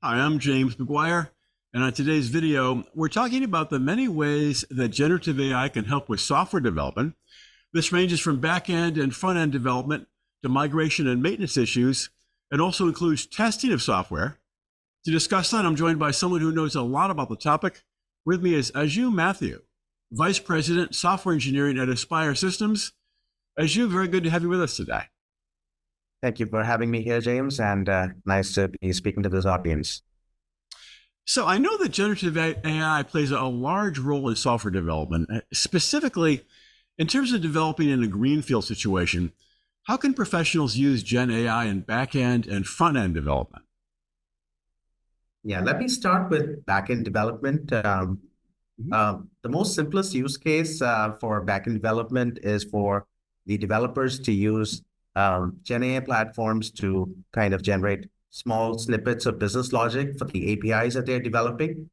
Hi, I'm James McGuire, and on today's video, we're talking about the many ways that generative AI can help with software development. This ranges from back-end and front-end development to migration and maintenance issues, and also includes testing of software. To discuss that, I'm joined by someone who knows a lot about the topic. With me is Aju Mathew, Vice President, Software Engineering at Aspire Systems. Aju, very good to have you with us today. Thank you for having me here, James, and nice to be speaking to this audience. So I know that generative AI plays a large role in software development, specifically in terms of developing in a greenfield situation. How can professionals use Gen AI in back-end and front-end development? Yeah, let me start with backend development. The most simplest use case for backend development is for the developers to use Gen AI platforms to kind of generate small snippets of business logic for the APIs that they're developing.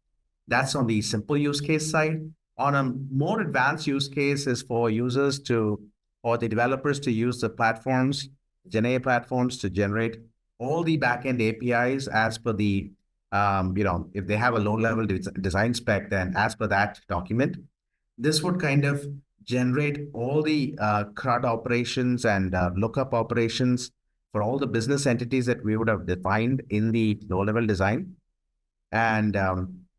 That's on the simple use case side. On a more advanced use case is for users to, or the developers to use the platforms, Gen AI platforms to generate all the backend APIs as per the, if they have a low-level design spec, then as per that document. This would kind of generate all the CRUD operations and lookup operations for all the business entities that we would have defined in the low-level design. And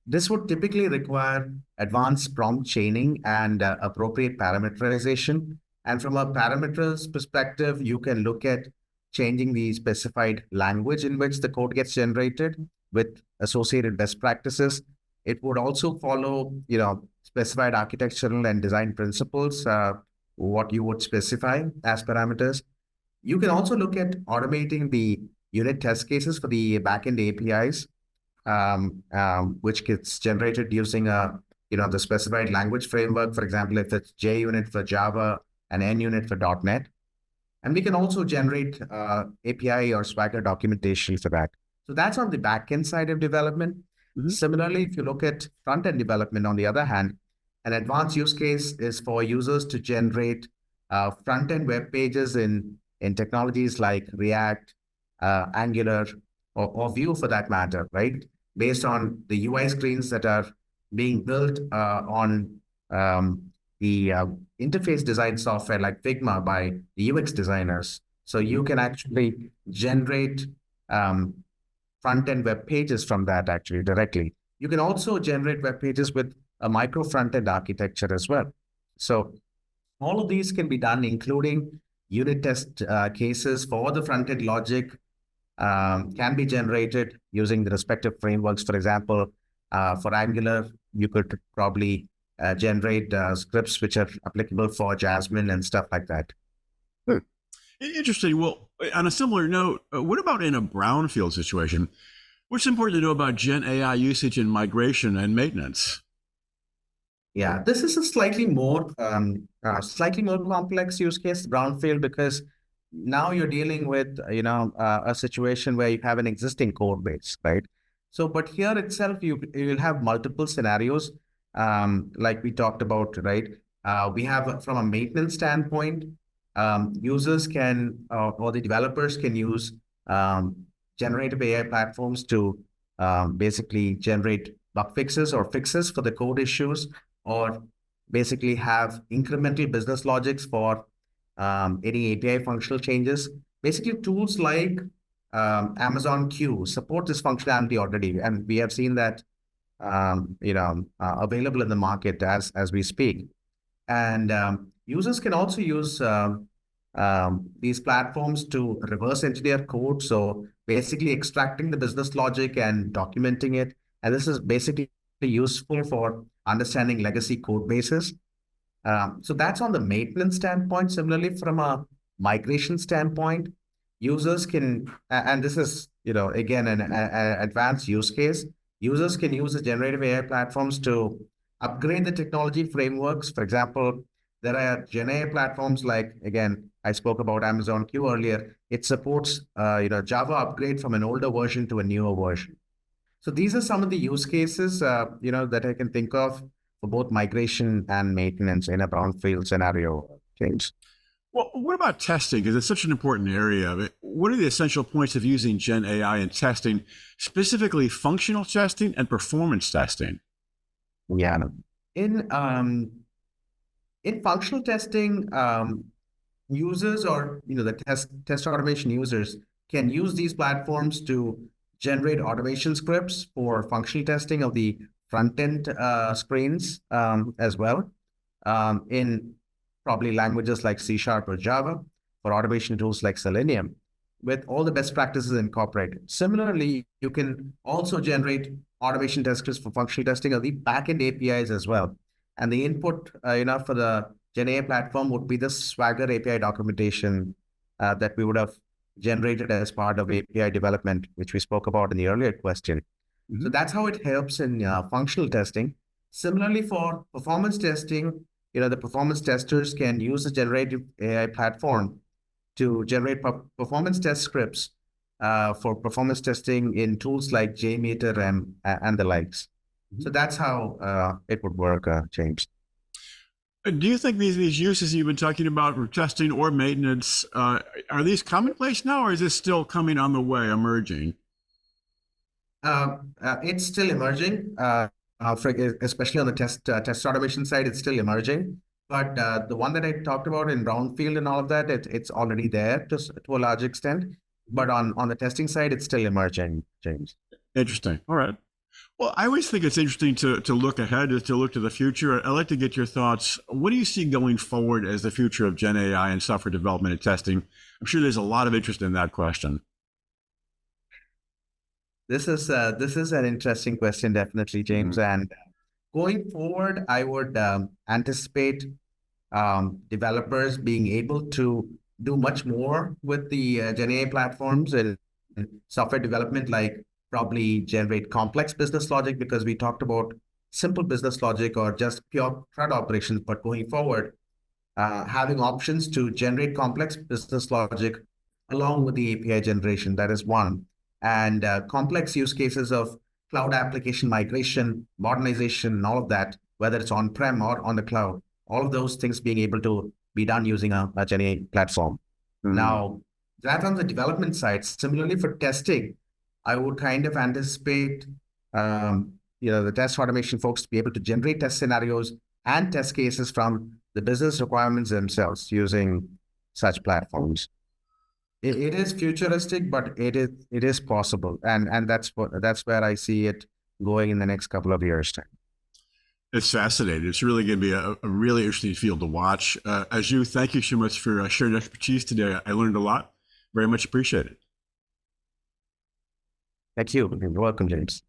this would typically require advanced prompt chaining and appropriate parameterization. And from a parameters perspective, you can look at changing the specified language in which the code gets generated with associated best practices. It would also follow, specified architectural and design principles, what you would specify as parameters. You can also look at automating the unit test cases for the backend APIs, which gets generated using the specified language framework. For example, if it's JUnit for Java and NUnit for .NET. And we can also generate API or Swagger documentation for that. So that's on the backend side of development. Similarly, if you look at front-end development, on the other hand, an advanced use case is for users to generate front-end web pages in technologies like React, Angular, or Vue for that matter, right? Based on the UI screens that are being built on the interface design software like Figma by the UX designers. So you can actually generate front-end web pages from that actually directly. You can also generate web pages with a micro front-end architecture as well. So all of these can be done, including unit test cases for the front-end logic can be generated using the respective frameworks. For example, for Angular, you could probably generate scripts which are applicable for Jasmine and stuff like that. Interesting. Well, on a similar note, what about in a brownfield situation? What's important to know about Gen AI usage in migration and maintenance? Yeah, this is a slightly more complex use case, brownfield, because now you're dealing with a situation where you have an existing code base, right? So, but here itself, you will have multiple scenarios, like we talked about, right? We have from a maintenance standpoint, users can or the developers can use generative AI platforms to basically generate bug fixes or fixes for the code issues, or basically have incremental business logics for any API functional changes. Basically, tools like Amazon Q support this functionality already, and we have seen that available in the market as we speak. And users can also use these platforms to reverse engineer code. So basically extracting the business logic and documenting it. And this is basically useful for understanding legacy code bases. So that's on the maintenance standpoint. Similarly, from a migration standpoint, users can, and this is, again, an advanced use case, users can use the generative AI platforms to upgrade the technology frameworks. For example, there are Gen AI platforms like, again, I spoke about Amazon Q earlier. It supports, Java upgrade from an older version to a newer version. So these are some of the use cases, that I can think of for both migration and maintenance in a brownfield scenario, James. Well, what about testing? Because it's such an important area. What are the essential points of using Gen AI in testing, specifically functional testing and performance testing? Yeah. In um, in functional testing, users or the test automation users can use these platforms to generate automation scripts for functional testing of the front end screens as well in probably languages like C Sharp or Java for automation tools like Selenium with all the best practices incorporated. Similarly, you can also generate automation test scripts for functional testing of the backend APIs as well. And the input, for the GenAI platform would be the Swagger API documentation that we would have generated as part of API development, which we spoke about in the earlier question. So that's how it helps in functional testing. Similarly, for performance testing, the performance testers can use the generative AI platform to generate performance test scripts for performance testing in tools like JMeter and the likes. So that's how it would work, James. Do you think these uses you've been talking about for testing or maintenance, are these commonplace now, or is this still coming on the way, emerging? It's still emerging, especially on the test automation side. It's still emerging, but the one that I talked about in brownfield and all of that, it's already there to a large extent. But on the testing side, it's still emerging, James. Interesting. All right. Well, I always think it's interesting to look ahead, to look to the future. I'd like to get your thoughts. What do you see going forward as the future of Gen AI and software development and testing? I'm sure there's a lot of interest in that question. This is an interesting question, definitely, James. And going forward, I would anticipate developers being able to do much more with the GenAI platforms and software development, like probably generate complex business logic, because we talked about simple business logic or just pure CRUD operations. But going forward, having options to generate complex business logic along with the API generation, that is one. And complex use cases of cloud application migration, modernization, and all of that, whether it's on-prem or on the cloud, all of those things being able to be done using a GenAI platform. Now, that's on the development side. Similarly, for testing, I would kind of anticipate the test automation folks to be able to generate test scenarios and test cases from the business requirements themselves using such platforms. It is futuristic, but it is possible, and that's where I see it going in the next couple of years' time. It's fascinating. It's really going to be a really interesting field to watch. Aju, thank you so much for sharing expertise today. I learned a lot. Very much appreciated. Thank you. You're welcome, James.